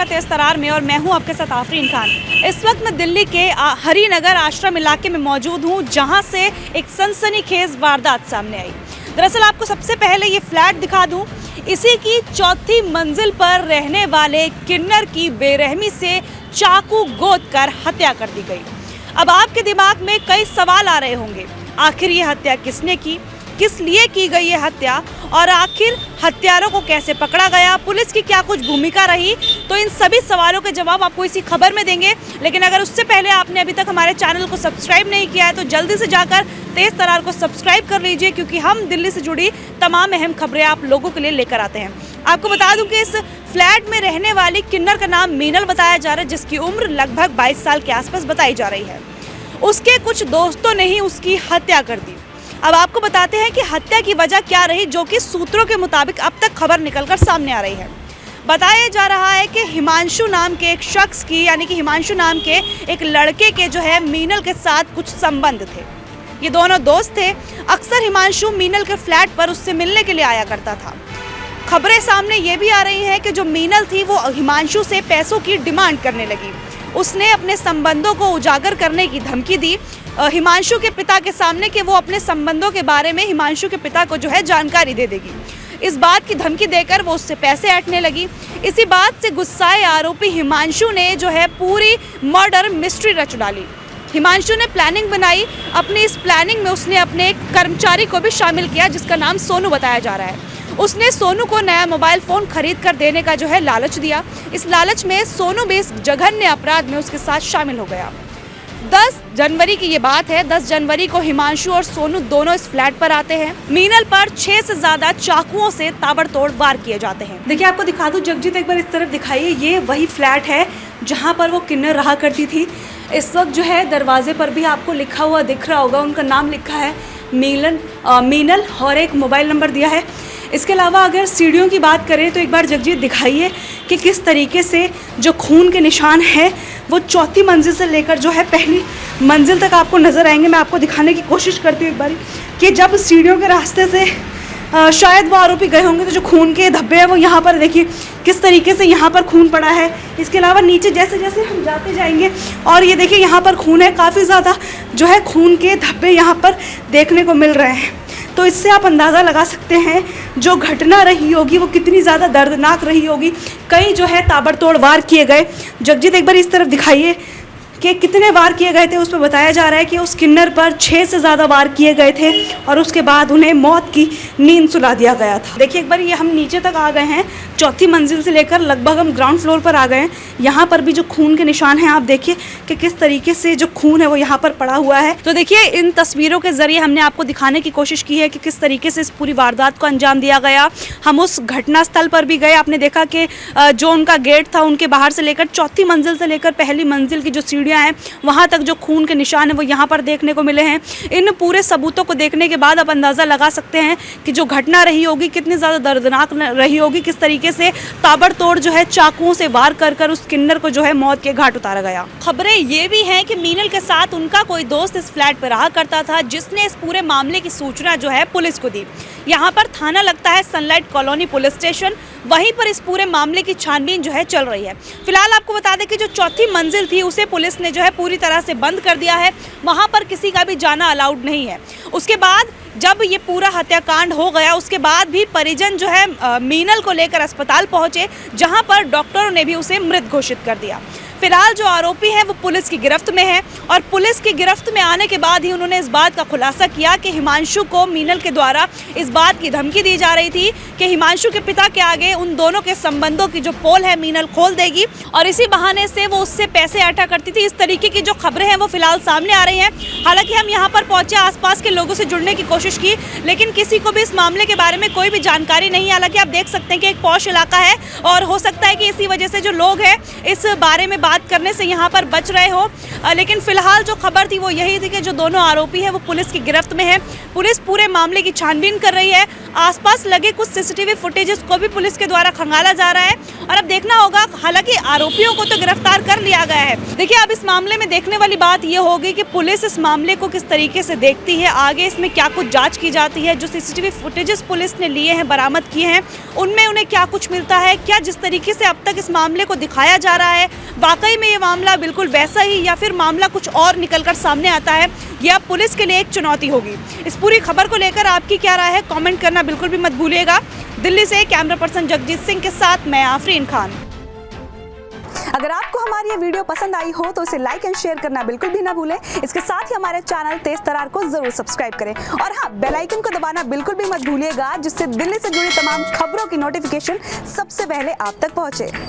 आपका तेज तरार में और मैं हूं आपके साथ आफरीन खान। इस वक्त मैं दिल्ली के हरिनगर आश्रम इलाके में मौजूद हूं, जहां से एक सनसनीखेज वारदात सामने आई। दरअसल आपको सबसे पहले ये फ्लैट दिखा दूं। इसी की चौथी मंजिल पर रहने वाले किन्नर की बेरहमी से चाकू गोद कर हत्या कर दी गई। अब आपके दिमाग में कई सवाल आ रहे होंगे, आखिर ये हत्या किसने की, किस लिए की गई ये हत्या, और आखिर हत्यारों को कैसे पकड़ा गया, पुलिस की क्या कुछ भूमिका रही। तो इन सभी सवालों के जवाब आपको इसी खबर में देंगे। लेकिन अगर उससे पहले आपने अभी तक हमारे चैनल को सब्सक्राइब नहीं किया है तो जल्दी से जाकर तेज तरार को सब्सक्राइब कर लीजिए, क्योंकि हम दिल्ली से जुड़ी तमाम अहम खबरें आप लोगों के लिए लेकर आते हैं। आपको बता दूं कि इस फ्लैट में रहने वाली किन्नर का नाम मीनल बताया जा रहा है, जिसकी उम्र लगभग 22 साल के आसपास बताई जा रही है। उसके कुछ दोस्तों ने ही उसकी हत्या कर दी। अब आपको बताते हैं कि हत्या की वजह क्या रही, जो कि सूत्रों के मुताबिक अब तक खबर निकलकर सामने आ रही है। बताया जा रहा है कि हिमांशु नाम के एक शख्स की, यानी कि हिमांशु नाम के एक लड़के के जो है मीनल के साथ कुछ संबंध थे। ये दोनों दोस्त थे। अक्सर हिमांशु मीनल के फ्लैट पर उससे मिलने के लिए आया करता था। खबरें सामने ये भी आ रही हैं कि जो मीनल थी वो हिमांशु से पैसों की डिमांड करने लगी। उसने अपने संबंधों को उजागर करने की धमकी दी हिमांशु के पिता के सामने कि वो अपने संबंधों के बारे में हिमांशु के पिता को जो है जानकारी दे देगी। इस बात की धमकी देकर वो उससे पैसे ऐंठने लगी। इसी बात से गुस्साए आरोपी हिमांशु ने जो है पूरी मर्डर मिस्ट्री रच डाली। हिमांशु ने प्लानिंग बनाई। अपनी इस प्लानिंग में उसने अपने एक कर्मचारी को भी शामिल किया, जिसका नाम सोनू बताया जा रहा है। उसने सोनू को नया मोबाइल फ़ोन खरीद कर देने का जो है लालच दिया। इस लालच में सोनू भी इस जघन्य अपराध में उसके साथ शामिल हो गया। 10 जनवरी की ये बात है। 10 जनवरी को हिमांशु और सोनू दोनों इस फ्लैट पर आते हैं। मीनल पर 6 से ज़्यादा चाकुओं से ताबड़तोड़ वार किए जाते हैं। देखिए आपको दिखा दूं, जगजीत एक बार इस तरफ दिखाइए। ये वही फ्लैट है जहाँ पर वो किन्नर रहा करती थी। इस वक्त जो है दरवाजे पर भी आपको लिखा हुआ दिख रहा होगा, उनका नाम लिखा है मीनल और एक मोबाइल नंबर दिया है। इसके अलावा अगर सीढ़ियों की बात करें तो एक बार जगजीत दिखाइए कि किस तरीके से जो खून के निशान है वो चौथी मंजिल से लेकर जो है पहली मंजिल तक आपको नज़र आएंगे। मैं आपको दिखाने की कोशिश करती हूँ एक बार कि जब सीढ़ियों के रास्ते से शायद वो आरोपी गए होंगे तो जो खून के धब्बे हैं वो यहाँ पर देखिए किस तरीके से यहाँ पर खून पड़ा है। इसके अलावा नीचे जैसे जैसे हम जाते जाएंगे और ये देखिए यहाँ पर खून है, काफ़ी ज़्यादा जो है खून के धब्बे यहाँ पर देखने को मिल रहे हैं। तो इससे आप अंदाज़ा लगा सकते हैं जो घटना रही होगी वो कितनी ज़्यादा दर्दनाक रही होगी। कई जो है ताबड़तोड़ वार किए गए। जगजीत एक बार इस तरफ दिखाइए कि कितने वार किए गए थे। उस पर बताया जा रहा है कि उस किन्नर पर 6 से ज़्यादा वार किए गए थे और उसके बाद उन्हें मौत की नींद सुला दिया गया था। देखिए एक बार ये हम नीचे तक आ गए हैं, चौथी मंजिल से लेकर लगभग हम ग्राउंड फ्लोर पर आ गए हैं। यहाँ पर भी जो खून के निशान हैं आप देखिए कि किस तरीके से जो खून है वो यहाँ पर पड़ा हुआ है। तो देखिए इन तस्वीरों के ज़रिए हमने आपको दिखाने की कोशिश की है कि किस तरीके से इस पूरी वारदात को अंजाम दिया गया। हम उस घटना स्थल पर भी गए। आपने देखा कि जो उनका गेट था उनके बाहर से लेकर चौथी मंजिल से लेकर पहली मंजिल की जो सीढ़ियाँ हैं वहां तक जो खून के निशान है वो यहाँ पर देखने को मिले हैं। इन पूरे सबूतों को देखने के बाद आप अंदाज़ा लगा सकते हैं कि जो घटना रही होगी कितनी ज़्यादा दर्दनाक रही होगी, किस तरीके से ताबड़तोड़ जो है चाकुओं से वार कर कर उस किन्नर को जो है मौत के घाट उतारा गया। खबरें ये भी हैं कि मीनल के साथ उनका कोई दोस्त इस फ्लैट पर रहा करता था, जिसने इस पूरे मामले की सूचना जो है पुलिस को दी। यहाँ पर थाना लगता है सनलाइट कॉलोनी पुलिस स्टेशन। वहीं पर इस पूरे मामले की छानबीन जो है चल रही है। फिलहाल आपको बता दें कि जो चौथी मंजिल थी उसे पुलिस ने जो है पूरी तरह से बंद कर दिया है। वहां पर किसी का भी जाना अलाउड नहीं है। उसके बाद जब ये पूरा हत्याकांड हो गया उसके बाद भी परिजन जो है मीनल को लेकर अस्पताल पहुंचे, जहां पर डॉक्टरों ने भी उसे मृत घोषित कर दिया। फिलहाल जो आरोपी है वो पुलिस की गिरफ्त में है और पुलिस की गिरफ्त में आने के बाद ही उन्होंने इस बात का खुलासा किया कि हिमांशु को मीनल के द्वारा इस बात की धमकी दी जा रही थी कि हिमांशु के पिता के आगे उन दोनों के संबंधों की जो पोल है मीनल खोल देगी और इसी बहाने से वो उससे पैसे ऐंठा करती थी। इस तरीके की जो खबरें हैं वो फिलहाल सामने आ रही हैं। हालांकि हम यहाँ पर पहुंचे, आसपास के लोगों से जुड़ने की कोशिश की, लेकिन किसी को भी इस मामले के बारे में कोई भी जानकारी नहीं है। हालांकि आप देख सकते हैं कि एक पॉश इलाका है और हो सकता है कि इसी वजह से जो लोग हैं इस बारे में बात करने से यहाँ पर बच रहे हो। लेकिन फिलहाल जो खबर थी वो यही थी कि जो दोनों आरोपी हैं वो पुलिस की गिरफ्त में है। पुलिस पूरे मामले की छानबीन कर रही है। आसपास लगे कुछ सीसीटीवी फुटेजेस को भी पुलिस के द्वारा खंगाला जा रहा है और अब देखना होगा। हालांकि आरोपियों को तो गिरफ्तार कर लिया गया है। देखिए, अब इस मामले में देखने वाली बात ये होगी कि पुलिस इस मामले को किस तरीके से देखती है, आगे इसमें क्या कुछ जांच की जाती है। जो सीसीटीवी फुटेजेस पुलिस ने लिए हैं, बरामद किए हैं, उनमें उन्हें क्या कुछ मिलता है, क्या जिस तरीके से अब तक इस मामले को दिखाया जा रहा है वाकई में ये मामला बिल्कुल वैसा ही या फिर मामला कुछ और निकलकर सामने आता है, यह पुलिस के लिए एक चुनौती होगी। इस पूरी खबर को लेकर आपकी क्या राय है, कमेंट करना बिल्कुल भी मत भूलिएगा। दिल्ली से कैमरा पर्सन जगजीत सिंह के साथ मैं आफरीन खान। अगर आपको हमारी ये वीडियो पसंद आई हो तो इसे लाइक एंड शेयर करना बिल्कुल भी ना भूलें। इसके साथ ही हमारे चैनल तेज तरार को जरूर सब्सक्राइब करें और हाँ, बेल आइकन को दबाना बिल्कुल भी मत भूलिएगा, जिससे दिल्ली से जुड़ी तमाम खबरों की नोटिफिकेशन सबसे पहले आप तक पहुंचे।